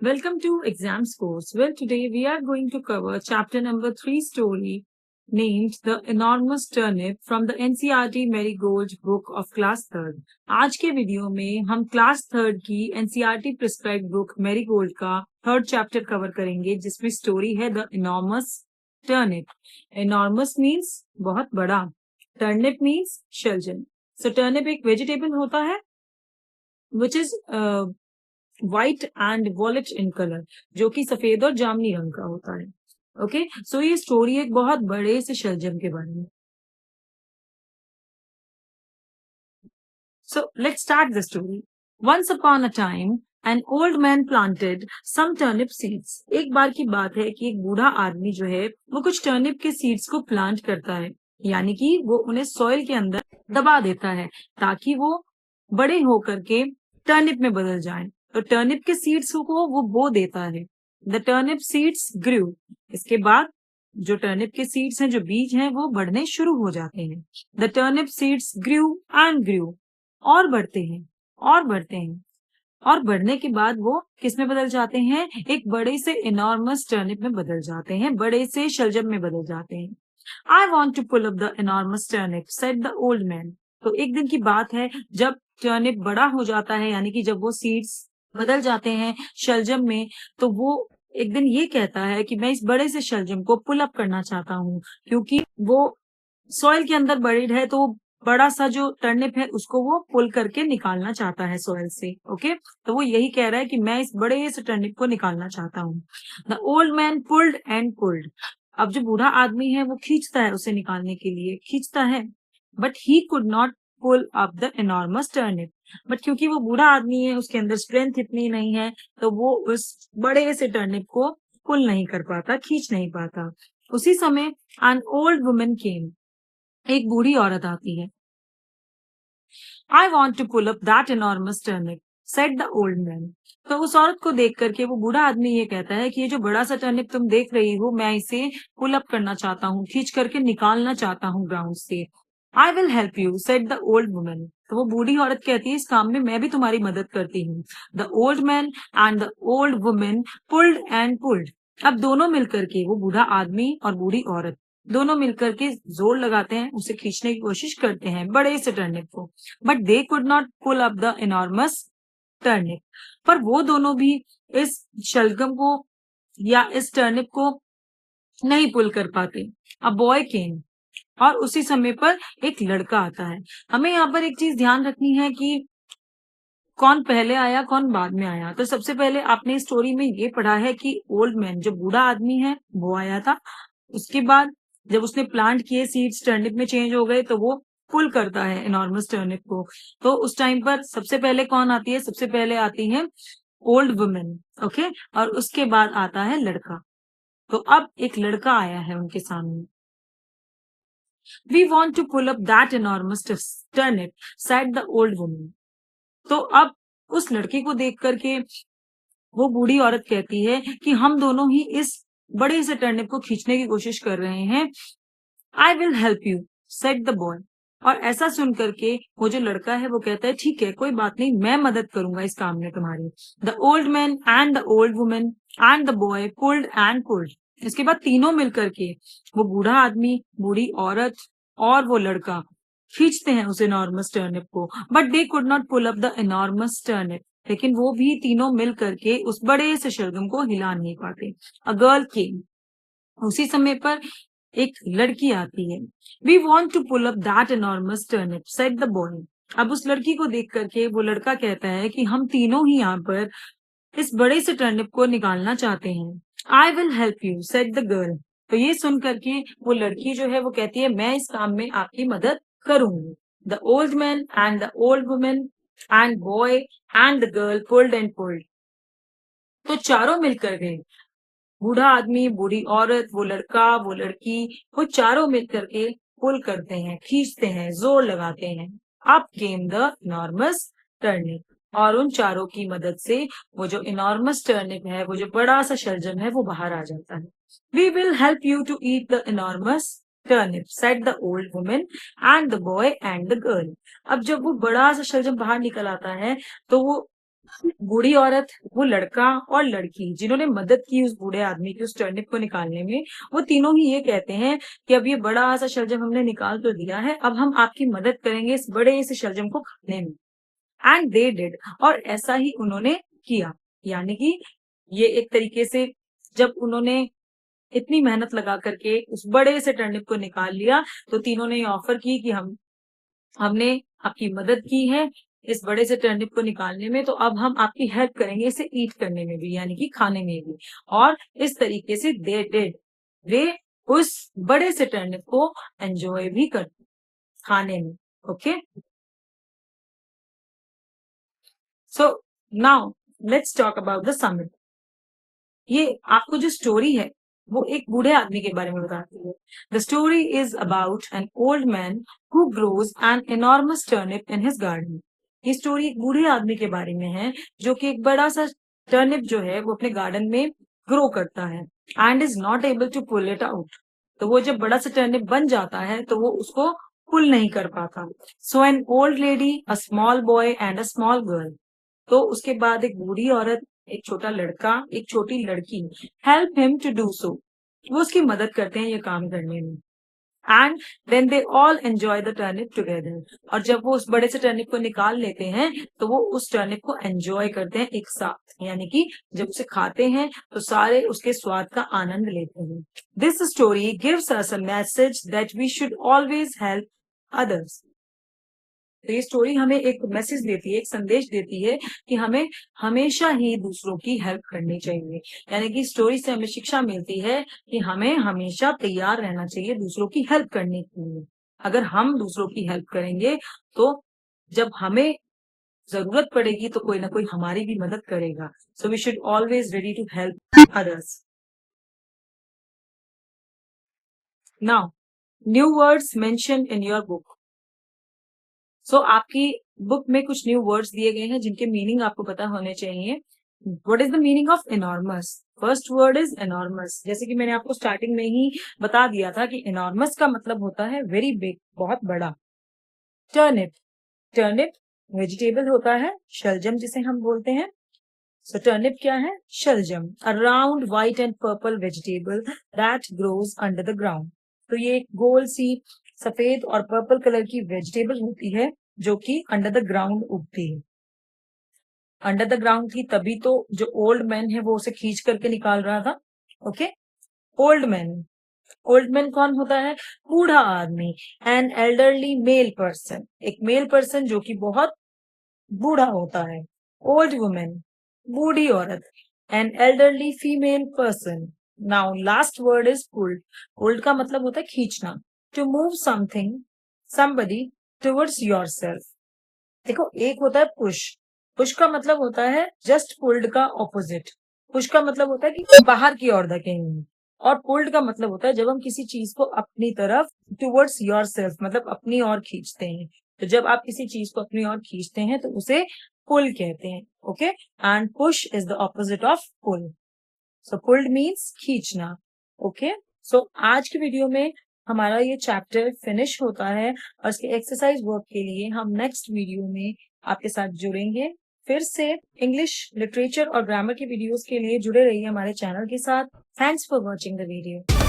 Welcome to Exams Course. Well, today we are going to cover chapter number 3 story named The Enormous Turnip from the NCERT Marigold book of class 3rd. आज के video में हम class 3rd की NCERT prescribed book marigold का 3rd chapter cover करेंगे जिसमें story है the enormous turnip. Enormous means बहुत बड़ा, टर्निप मीन्स शलजम. सो टर्निप एक वेजिटेबल होता है which is white and wallet in colour, जो कि सफेद और जामनी रंग का होता है. ओके, सो ये स्टोरी एक बहुत बड़े से शलजम के बारे में. So let's start the story. Once upon a time an old man planted some turnip seeds. एक बार की बात है कि एक बूढ़ा आदमी जो है वो कुछ टर्निप के सीड्स को प्लांट करता है, यानी कि वो उन्हें सॉइल के अंदर दबा देता है ताकि वो बड़े होकर के टर्निप में बदल जाएं. तो टर्निप के सीड्स को वो बो देता है. द टर्निप सीड्स ग्रू. इसके बाद जो टर्निप के सीड्स हैं, जो बीज हैं, वो बढ़ने शुरू हो जाते हैं. The turnip seeds grew and grew. और बढ़ते हैं और बढ़ते हैं और बढ़ने के बाद वो किस में बदल जाते हैं? एक बड़े से इनॉर्मस टर्निप में बदल जाते हैं, बड़े से शलजम में बदल जाते हैं. I want to pull up the enormous turnip said the old man. तो एक दिन की बात है जब टर्निप बड़ा हो जाता है, यानी कि जब वो सीड्स बदल जाते हैं शलजम में, तो वो एक दिन ये कहता है कि मैं इस बड़े से शलजम को पुल अप करना चाहता हूँ, क्योंकि वो सॉइल के अंदर बरीड है. तो बड़ा सा जो टर्निप है उसको वो पुल करके निकालना चाहता है सॉइल से. ओके, तो वो यही कह रहा है कि मैं इस बड़े से टर्निप को निकालना चाहता हूँ. The old man pulled and pulled. अब जो बूढ़ा आदमी है वो खींचता है, उसे निकालने के लिए खींचता है, but he could not pull up the enormous turnip. But क्योंकि वो बूढ़ा आदमी है, उसके अंदर स्ट्रेंथ इतनी नहीं है, तो वो उस बड़े से टर्निप को पुल नहीं कर पाता, खींच नहीं पाता. उसी समय एन ओल्ड वुमन केम. एक बूढ़ी औरत आती है. I want to pull up that enormous turnip said the old man. तो उस औरत को देख करके वो बूढ़ा आदमी ये कहता है कि ये जो बड़ा सा टर्निप तुम देख रही हो, मैं इसे पुल अप करना चाहता हूँ, खींच करके निकालना चाहता हूँ ग्राउंड से. I will help you said the old woman. तो वो बूढ़ी औरत कहती है इस काम में मैं भी तुम्हारी मदद करती हूँ. The old man and the old woman pulled and pulled. अब दोनों मिलकर के, वो बूढ़ा आदमी और बूढ़ी औरत दोनों मिलकर के जोर लगाते हैं, उसे खींचने की कोशिश करते हैं बड़े से टर्निप को. But they could not pull up the enormous turnip. पर वो दोनों भी इस शलगम को या इस टर्निप को नहीं पुल कर पाते. अ बॉय केम. और उसी समय पर एक लड़का आता है. हमें यहाँ पर एक चीज ध्यान रखनी है कि कौन पहले आया कौन बाद में आया. तो सबसे पहले आपने स्टोरी में ये पढ़ा है कि ओल्ड मैन, जो बूढ़ा आदमी है, वो आया था. उसके बाद जब उसने प्लांट किए, सीड्स टर्निप में चेंज हो गए, तो वो पुल करता है इनॉर्मस टर्निप को. तो उस टाइम पर सबसे पहले कौन आती है? सबसे पहले आती है ओल्ड वुमेन. ओके, और उसके बाद आता है लड़का. तो अब एक लड़का आया है उनके सामने. We want to pull up that enormous turnip said the old woman. तो अब उस लड़के को देख करके वो बूढ़ी औरत कहती है कि हम दोनों ही इस बड़े से टर्निप को खींचने की कोशिश कर रहे हैं. I will help you said the boy. और ऐसा सुन करके वो जो लड़का है वो कहता है ठीक है, कोई बात नहीं, मैं मदद करूंगा इस काम में तुम्हारी. The old man and the old woman and the boy pulled and pulled. इसके बाद तीनों मिलकर के, वो बूढ़ा आदमी, बूढ़ी औरत और वो लड़का, खींचते हैं उस इनॉर्मस टर्निप को. But they could not pull up the enormous turnip. लेकिन वो भी तीनों मिल करके उस बड़े से शलगम को हिला नहीं पाते. A girl came. उसी समय पर एक लड़की आती है. We want to pull up that enormous turnip said the boy. अब उस लड़की को देख करके वो लड़का कहता है कि हम तीनों ही यहाँ पर इस बड़े से टर्निप को निकालना चाहते हैं. I will help you said the girl. तो ये सुन करके वो लड़की जो है वो कहती है मैं इस काम में आपकी मदद करूंगी. The old man and the old woman and boy and the girl pulled and pulled. तो चारों मिलकर गए, बूढ़ा आदमी, बूढ़ी औरत, वो लड़का, वो लड़की, वो चारों मिलकर के पुल करते हैं, खींचते हैं, जोर लगाते हैं. Up came the enormous turnip. और उन चारों की मदद से वो जो इनॉर्मस टर्निप है, वो जो बड़ा सा शलजम है, वो बाहर आ जाता है. We will help you to eat the enormous turnip said the old woman and the boy and the girl. अब जब वो बड़ा सा शलजम बाहर निकल आता है, तो वो बूढ़ी औरत, वो लड़का और लड़की जिन्होंने मदद की उस बूढ़े आदमी की उस टर्निप को निकालने में, वो तीनों ही ये कहते हैं कि अब ये बड़ा सा शलजम हमने निकाल तो दिया है, अब हम आपकी मदद करेंगे इस बड़े से शलजम को खाने में। एंड दे डिड, और ऐसा ही उन्होंने किया। यानी कि ये एक तरीके से जब उन्होंने इतनी मेहनत लगा करके उस बड़े से टर्निप को निकाल लिया, तो तीनों ने ये ऑफर की कि हमने आपकी मदद की है इस बड़े से टर्निप को निकालने में, तो अब हम आपकी हेल्प करेंगे इसे ईट करने में भी, यानी कि खाने में भी। और इस तरीके से दे डिड, वे उस बड़े से टर्निप को एंजॉय भी कर खाने में। Okay, so now let's talk about the summit. ये आपको जो स्टोरी है वो एक बूढ़े आदमी के बारे में बताती है। The story is about an old man who grows an enormous turnip in his garden. ये स्टोरी एक बूढ़े आदमी के बारे में है जो कि एक बड़ा सा टर्निप जो है वो अपने गार्डन में ग्रो करता है and is not able to pull it out. तो वो जब बड़ा सा टर्निप बन जाता है तो वो उसको पुल नहीं कर पाता। So an old lady, a small boy and a small girl, तो उसके बाद एक बूढ़ी औरत, एक छोटा लड़का, एक छोटी लड़की, help him to do so, वो उसकी मदद करते हैं ये काम करने में। And then they all enjoy the turnip together, और जब वो उस बड़े से टर्निप को निकाल लेते हैं तो वो उस टर्निप को एंजॉय करते हैं एक साथ, यानी कि जब उसे खाते हैं तो सारे उसके स्वाद का आनंद लेते हैं। This story gives us a message that we should always help others. तो ये स्टोरी हमें एक मैसेज देती है, एक संदेश देती है कि हमें हमेशा ही दूसरों की हेल्प करनी चाहिए। यानी कि स्टोरी से हमें शिक्षा मिलती है कि हमें हमेशा तैयार रहना चाहिए दूसरों की हेल्प करने के लिए। अगर हम दूसरों की हेल्प करेंगे तो जब हमें जरूरत पड़ेगी तो कोई ना कोई हमारी भी मदद करेगा। So we should always ready to help others. Now, new words mention in your book. सो आपकी बुक में कुछ न्यू वर्ड्स दिए गए हैं जिनके मीनिंग आपको पता होने चाहिए। What is the meaning of enormous? First word is enormous. जैसे कि मैंने आपको स्टार्टिंग में ही बता दिया था कि एनॉर्मस का मतलब होता है वेरी बिग, बहुत बड़ा। टर्निप, टर्निप वेजिटेबल होता है, शलजम जिसे हम बोलते हैं। सो टर्निप क्या है? शलजम, अ round white and purple vegetable that grows under the ground. तो ये एक गोल सी सफेद और पर्पल कलर की वेजिटेबल होती है जो कि अंडर द ग्राउंड उगती है। अंडर द ग्राउंड थी तभी तो जो ओल्ड मैन है वो उसे खींच करके निकाल रहा था। Okay, old man, old man कौन होता है? बूढ़ा आदमी। एन एल्डरली मेल पर्सन, एक मेल पर्सन जो कि बहुत बूढ़ा होता है। ओल्ड वुमेन, बूढ़ी औरत। An elderly female person. Now last word is pulled. Pulled का मतलब होता है खींचना। To move something, somebody towards yourself. देखो, एक होता है पुश। पुश का मतलब होता है जस्ट पुल्ड का ऑपोजिट। पुश का मतलब होता है कि बाहर की ओर धकेलना, और पुल्ड का मतलब होता है जब हम किसी चीज को अपनी तरफ, टुवर्ड्स योरसेल्फ मतलब अपनी ओर खींचते हैं। तो जब आप किसी चीज को अपनी ओर खींचते हैं तो उसे पुल कहते हैं। Okay, and push is the opposite of pull. So pulled means खींचना। ओके, सो आज की वीडियो में हमारा ये चैप्टर फिनिश होता है, और इसके एक्सरसाइज वर्क के लिए हम नेक्स्ट वीडियो में आपके साथ जुड़ेंगे। फिर से इंग्लिश लिटरेचर और ग्रामर की वीडियोस के लिए जुड़े रहिए हमारे चैनल के साथ। Thanks for watching the video.